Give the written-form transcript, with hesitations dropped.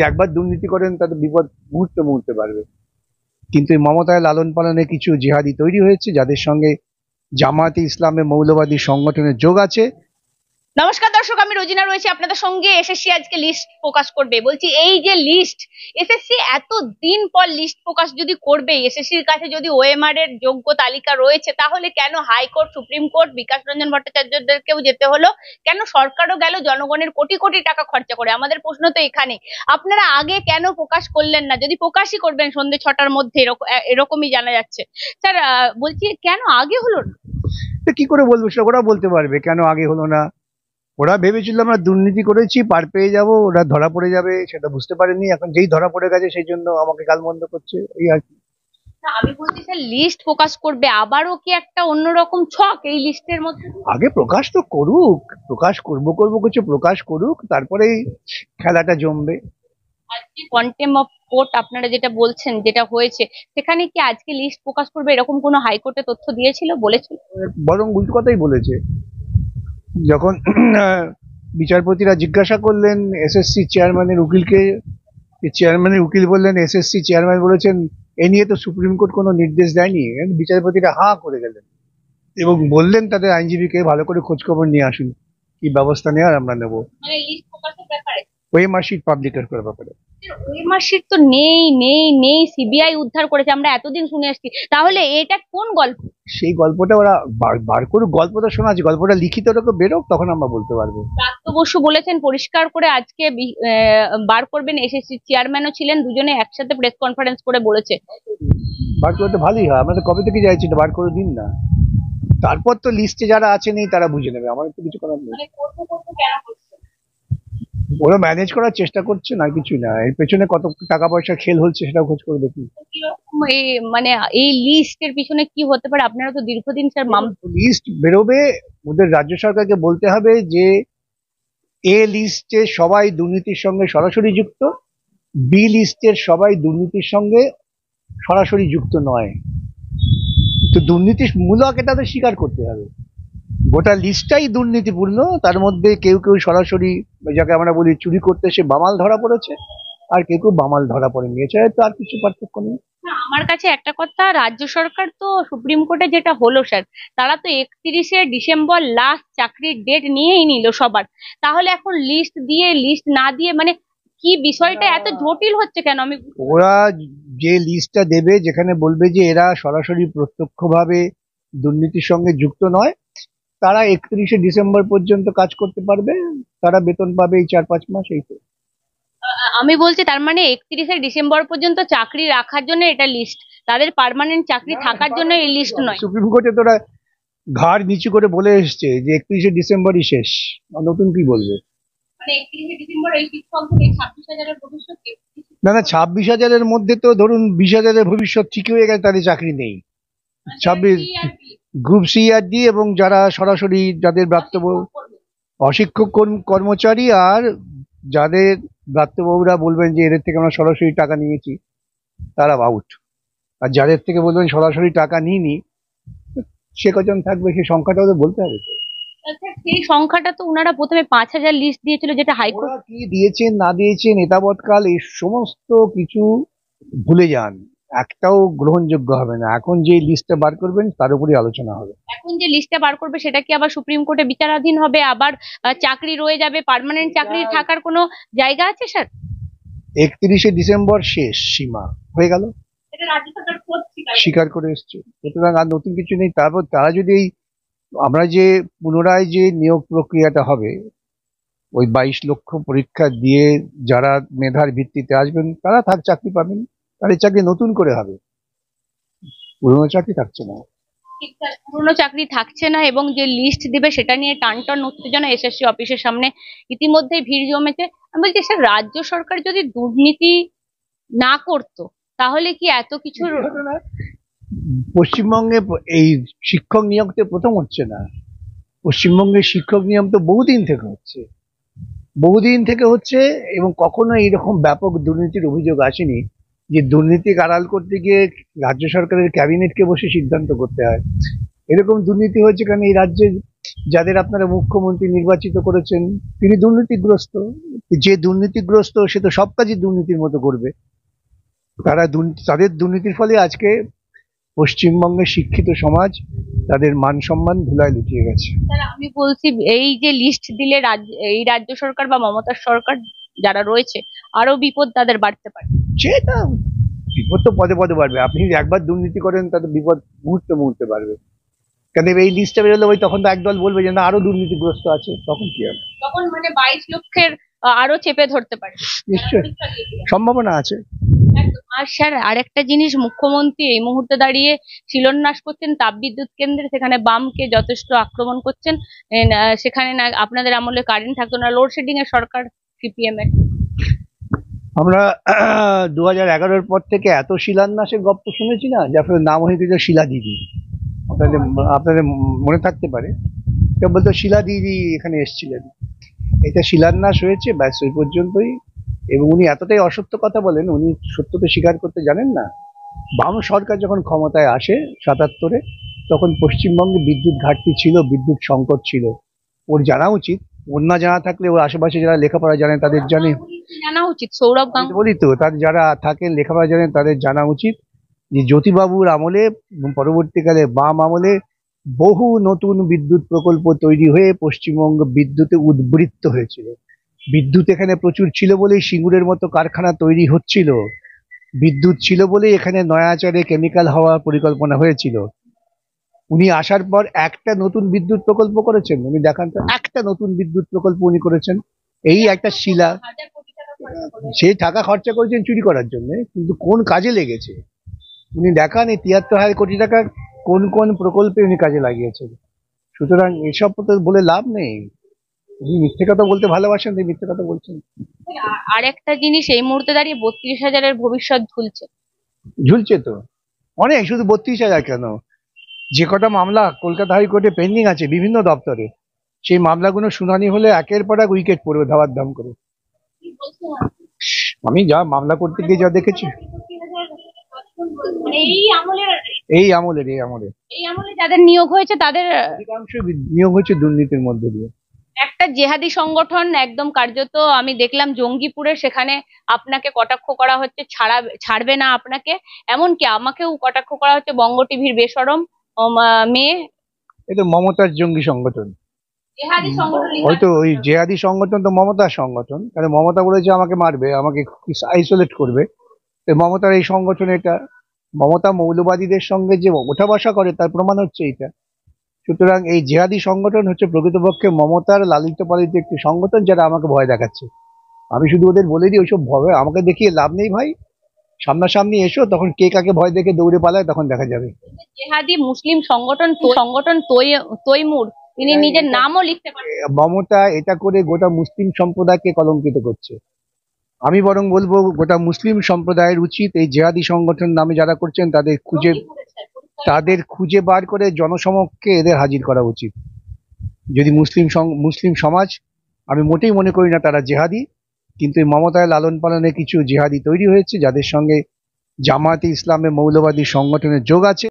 একবার দুর্নীতি করেন তাদের বিপদ মুহূর্তে মুহূর্তে বাড়বে। কিন্তু এই মমতায় লালন পালনে কিছু জিহাদি তৈরি হয়েছে যাদের সঙ্গে জামায়াতে ইসলামের মৌলবাদী সংগঠনের যোগ আছে। নমস্কার দর্শক, আমি রোজিনা রয়েছি আপনাদের সঙ্গে। এসএসসি আজকে লিস্ট প্রকাশ করবে, বলছি এই যে লিস্ট, এসএসসি এত দিন পর লিস্ট প্রকাশ যদি করবে, এসএসসির কাছে যদি ওএমআর এর যোগ্য তালিকা রয়েছে, তাহলে কেন high court, supreme court, Bikash Ranjan ভট্টাচার্যদেরকেও যেতে হলো, কেন সরকারও গেল জনগণের কোটি কোটি টাকা খরচা করে? আমাদের প্রশ্ন তো এখানে, আপনারা আগে কেন প্রকাশ করলেন না? যদি প্রকাশই করবেন সন্ধ্যে 6টার মধ্যে, এরকমই জানা যাচ্ছে। স্যার বলছি কেন আগে হলো না? কি করে বলবো, সেটা ওরা বলতে পারবে কেন আগে হলো না। ওরা ভেবেছিল আমরা দুর্নীতি করেছি, পার পেয়ে যাব, ওরা ধরা পড়ে যাবে, সেটা বুঝতে পারেনি। এখন যেই ধরা পড়ে গেছে সেই জন্য আমাকে গালমন্দ করছে, এই আর কি। আমি বলছি স্যার, লিস্ট প্রকাশ করবে, আবারও কি একটা অন্যরকম ছক এই লিস্টের মধ্যে? আগে প্রকাশ তো করুক, প্রকাশ করবো করবো কিছু প্রকাশ করুক, তারপরেই খেলাটা জমবে। আজকে কন্টেম্প অফ কোর্ট আপনারা যেটা বলছেন, যেটা হয়েছে, সেখানে কি আজকে লিস্ট প্রকাশ করবে এরকম কোনো হাইকোর্টে তথ্য দিয়েছিল, বলেছিল? বরং উল্টো কথাই বলেছে। যখন বিচারপতিরা জিজ্ঞাসা করলেন এসএসসি চেয়ারম্যানের উকিলকে, চেয়ারম্যানের উকিল বললেন এসএসসি চেয়ারম্যান বলেছেন এ নিয়ে তো সুপ্রিম কোর্ট কোনো নির্দেশ দেয়নি। বিচারপতিরা হা করে গেলেন এবং বললেন তাদের আইনজীবীকে ভালো করে খোঁজখবর নিয়ে আসুন, কি ব্যবস্থা নেওয়ার আমরা নেবো মানে লিস্ট প্রকাশের ব্যাপারে, ওএমআর শিট পাবলিকের করার ব্যাপারে। ওএমআর শিট তো নেই নেই নেই, সিবিআই উদ্ধার করেছে, আমরা এতদিন শুনে আসছি। তাহলে এটা কোন গল্প? সেই গল্পটা ওরা বার করুক, গল্পটা শোনা আছে, গল্পটা লিখিত বেরোক, তখন আমরা বলতে পারবো। প্রাপ্ত বসু বলেছেন পরিষ্কার করে আজকে বার করবেন, এসএসসি চেয়ারম্যানও ছিলেন, দুজনে একসাথে প্রেস কনফারেন্স করে বলেছে। বার করতে ভালোই হয়, আমরা তো কবে থেকে চাইছি বার করে দিন না, তারপর তো লিস্টে যারা আছে নেই তারা বুঝে নেবে, আমাদের তো কিছু করার নেই। ওরা ম্যানেজ করার চেষ্টা করছে, না কিছুই না। এর পেছনে কত টাকা পয়সা খেল হচ্ছে সেটা খোঁজ করে দেখি। মানে এই লিস্টের পিছনে কি হতে পারে? আপনারা তো দীর্ঘদিন স্যার লিস্ট বেরোবে, ওদের রাজ্য সরকারকে বলতে হবে যে এ লিস্টে সবাই দুর্নীতির সঙ্গে সরাসরি যুক্ত, বি লিস্টের সবাই দুর্নীতির সঙ্গে সরাসরি যুক্ত নয়। তো দুর্নীতিমূলক এটা তো স্বীকার করতে হবে। গোটা লিস্টটাই দুর্নীতিপূর্ণ, তার মধ্যে কেউ কেউ সরাসরি, যাকে আমরা বলি চুরি করতে সে বামাল ধরা পড়েছে, আর কেউ কেউ বামাল ধরা পড়েনি, এছাড়া তো আর কিছু পার্থক্য নেই। আমার কাছে একটা কথা, রাজ্য সরকার তো সুপ্রিম কোর্টে যেটা হলো স্যার, তারা তো 31শে ডিসেম্বর লাস্ট চাকরির ডেট নিয়েই নিল সবার। তাহলে এখন লিস্ট দিয়ে লিস্ট না দিয়ে, মানে কি বিষয়টা এত জটিল হচ্ছে কেন? আমি ওরা যে লিস্টটা দেবে, যেখানে বলবে যে এরা সরাসরি প্রত্যক্ষভাবে দুর্নীতির সঙ্গে যুক্ত নয়, তারা 31শে ডিসেম্বর পর্যন্ত কাজ করতে পারবে, তারা বেতন পাবে এই 4-5 মাস, এই তো। আমি বলছি তার মানে 31শে ডিসেম্বর পর্যন্ত চাকরি রাখার জন্য এটা লিস্ট, তাদের পার্মানেন্ট চাকরি থাকার জন্য এই লিস্ট নয়। সুপ্রিম কোর্টে তোরা ঘাড় নিচু করে বলে এসছে যে 31শে ডিসেম্বরই শেষ, নতুন কি বলবে? মানে 31শে ডিসেম্বর এই শিক্ষক থেকে 26,000-এর ভবিষ্যৎ। না না, 26,000-এর মধ্যে তো ধরুন 20,000-এর ভবিষ্যৎ ঠিক হয়ে গেছে, তাদের চাকরি নেই। 26 গ্রুপ সি আর ডি এবং যারা সরাসরি, যাদের ব্রাত্যবাবু অশিক্ষক কর্মচারী, আর যাদের ব্রাত্যবাবুরা বলবেন যে এদের থেকে আমরা সরাসরি টাকা নিয়েছি, তারা আউট। আর যাদের থেকে বলবেন সরাসরি টাকা নিইনি, সে কজন থাকবে, সেই সংখ্যাটা ওদের বলতে হবে। সেই সংখ্যাটা তো ওনারা প্রথমে 5,000 লিস্ট দিয়েছিল, যেটা হাইকোর্ট কি দিয়েছেন না দিয়েছেন এতাবৎকাল এই সমস্ত কিছু ভুলে যান, একটাও গ্রহণযোগ্য হবে না। এখন যে লিস্টটা বার করবেন তার উপরই আলোচনা হবে। এখন যে লিস্টটা বার করবে সেটা কি আবার সুপ্রিম কোর্টে বিচারাধীন হবে? আবার চাকরি রয়ে যাবে, পার্মানেন্ট চাকরি থাকার কোনো জায়গা আছে স্যার? 31শে ডিসেম্বর শেষ সীমা হয়ে গেল, এটা রাজ্য সরকার স্বীকার করে এসছে, সুতরাং আর নতুন কিছু নেই। তারপর তারা যদি এই, আমরা যে পুনরায় যে নিয়োগ প্রক্রিয়াটা হবে, ওই 22 লক্ষ পরীক্ষা দিয়ে যারা মেধার ভিত্তিতে আসবেন তারা চাকরি পাবেন, তাদের চাকরি নতুন করে হবে, পুরোনো চাকরি থাকছে না। পুরোনো চাকরি থাকছে না, এবং যে লিস্ট দিবে সেটা নিয়ে টানটান উত্তেজনা এসএসসি অফিসের সামনে ইতিমধ্যেই ভিড় জমেছে। আমি বলছি স্যার, রাজ্য সরকার যদি দুর্নীতি না করতো তাহলে কি এত কিছু? পশ্চিমবঙ্গে এই শিক্ষক নিয়োগ তো প্রথম হচ্ছে না, পশ্চিমবঙ্গের শিক্ষক নিয়োগ তো বহুদিন থেকে হচ্ছে, বহুদিন থেকে হচ্ছে, এবং কখনো এইরকম ব্যাপক দুর্নীতির অভিযোগ আসেনি যে দুর্নীতি আড়াল করতে গিয়ে রাজ্য সরকারের ক্যাবিনেটকে বসে সিদ্ধান্ত করতে হয়। এরকম দুর্নীতি হয়েছে কারণ এই রাজ্যে যাদের আপনারা মুখ্যমন্ত্রী নির্বাচিত করেছেন তিনি দুর্নীতিগ্রস্ত। যে দুর্নীতিগ্রস্ত সে তো সব কাজই দুর্নীতির মতো করবে। তাদের দুর্নীতির ফলে আজকে পশ্চিমবঙ্গের শিক্ষিত সমাজ তাদের মান সম্মান ধুলায় লুটিয়ে গেছে। স্যার আমি বলছি এই যে লিস্ট দিলে এই রাজ্য সরকার বা মমতার সরকার যারা রয়েছে আরো বিপদ তাদের বাড়তে পারে। সেটা বিপদ তো পদে পদে বাড়বে। আপনি যদি একবার দুর্নীতি করেন তাতে বিপদ মুহূর্তে মুহূর্তে বাড়বে। কেন এই লিস্টটা বেরোলে ওই তখন তো একদল বলবে যে না আরো দুর্নীতিগ্রস্ত আছে, তখন কি হবে? তখন মানে 22 লক্ষের আরো চেপে ধরতে পারে। নিশ্চয়ই সম্ভাবনা আছে। একদম। আর স্যার আরেকটা জিনিস, মুখ্যমন্ত্রী এই মুহূর্তে দাঁড়িয়ে শিলান্যাস করছেন তাপবিদ্যুৎ কেন্দ্রে, সেখানে বামকে যথেষ্ট আক্রমণ করছেন। সেখানে না আপনাদের আমলে কারেন্ট থাকতো না, লোডশেডিং এর সরকার সিপিএম এর। আমরা 2011-এর পর থেকে এত শিলান্যাসের গল্প শুনেছি না, যার ফলে নাম হয়ে গেছে শিলা দিদি। আপনাদের মনে থাকতে পারে, কেউ বলতো শিলা দিদি এখানে এসেছিলেন। এটা শিলান্যাস হয়েছে, ব্যাস ওই পর্যন্তই। এবং উনি এতটাই অসত্য কথা বলেন, উনি সত্যকে স্বীকার করতে জানেন না। বাম সরকার যখন ক্ষমতায় আসে 77-এ, তখন পশ্চিমবঙ্গে বিদ্যুৎ ঘাটতি ছিল, বিদ্যুৎ সংকট ছিল। ওর জানা উচিত, ওর না জানা থাকলে ওর আশেপাশে যারা লেখাপড়া জানে তাদের জানা উচিত। সৌরভ গাঙ্গুলি বলি তো, তাদের যারা থাকেন লেখাপড়া জানেন তাদের জানা উচিত যে জ্যোতিবাবুর আমলে এবং পরবর্তীকালে বাম আমলে বহু নতুন বিদ্যুৎ প্রকল্প তৈরি হয়ে পশ্চিমবঙ্গ বিদ্যুতে উদ্বৃত্ত হয়েছিল। বিদ্যুৎ এখানে প্রচুর ছিল বলেই সিঙ্গুরের মতো কারখানা তৈরি হচ্ছিল। বিদ্যুৎ ছিল বলেই এখানে নয়াচারে কেমিক্যাল হওয়ার পরিকল্পনা হয়েছিল। উনি আসার পর একটা নতুন বিদ্যুৎ প্রকল্প করেছেন? উনি দেখান তো একটা নতুন বিদ্যুৎ প্রকল্প উনি করেছেন। এই একটা শিলা। সেই টাকা খরচা করেছেন চুরি করার জন্য, কিন্তু কোন কাজে লেগেছে উনি দেখান। এই 73,000 কোটি টাকা কোন কোন প্রকল্পে উনি কাজে লাগিয়েছেন। সুতরাং এসব তো বলে লাভ নেই। উনি মিথ্যে কথা বলতে ভালোবাসেন, তাই মিথ্যে কথা বলছেন। আর একটা জিনিস, এই মুহূর্তে দাঁড়িয়ে 32,000-এর ভবিষ্যৎ ঝুলছে তো অনেক। শুধু 32,000 কেন, যে কটা মামলা কলকাতা হাইকোর্টে পেন্ডিং আছে বিভিন্ন দপ্তরে, সেই মামলাগুলো শুনানি হলে একের পর এক উইকেট পড়বে ধাবার ধাম করে। আমি যা মামলা করতে গিয়ে যা দেখেছি, এই আমলে যাদের নিয়োগ হয়েছে তাদের অধিকাংশ নিয়োগ হয়েছে দুর্নীতির মধ্যে দিয়ে। একটা জেহাদি সংগঠন একদম কার্যত আমি দেখলাম জঙ্গিপুরে, সেখানে আপনাকে কটাক্ষ করা হচ্ছে, ছাড়বে না আপনাকে, এমনকি আমাকেও কটাক্ষ করা হচ্ছে বঙ্গ টিভির বেশরম মেয়ে। এটা মমতার জঙ্গি সংগঠন। হয়তো ওই জেহাদি সংগঠন তো মমতার সংগঠন, কারণ মমতা বলেছে আমাকে মারবে, আমাকে আইসোলেট করবে। মমতার এই সংগঠন এটা। মমতা মৌলবাদীদের সঙ্গে যে ওঠা বসা করে তার প্রমাণ হচ্ছে এটা। সুতরাং এই জেহাদি সংগঠন হচ্ছে প্রকৃতপক্ষে মমতার লালিত পালিত একটি সংগঠন, যারা আমাকে ভয় দেখাচ্ছে। আমি শুধু ওদের বলে দিই ওইসব ভয় আমাকে দেখিয়ে লাভ নেই ভাই, সামনাসামনি এসো, তখন কে কাকে ভয় দেখে দৌড়ে পালায় তখন দেখা যাবে। জেহাদি মুসলিম সংগঠন তৈমুর, তিনি নিজের নামও লিখতে পারেন। মমতা এটা করে গোটা মুসলিম সম্প্রদায়কে কলঙ্কিত করছে। আমি বরং বলবো গোটা মুসলিম সম্প্রদায়ের উচিত এই জেহাদি সংগঠন নামে যারা করছেন তাদের খুঁজে বার করে জনসমক্ষে এদের হাজির করা উচিত। যদি মুসলিম সমাজ, আমি মোটেই মনে করি না তারা জেহাদি, কিন্তু এই মমতায় লালন পালনে কিছু জেহাদি তৈরি হয়েছে যাদের সঙ্গে জামায়াতে ইসলামে মৌলবাদী সংগঠনের যোগ আছে।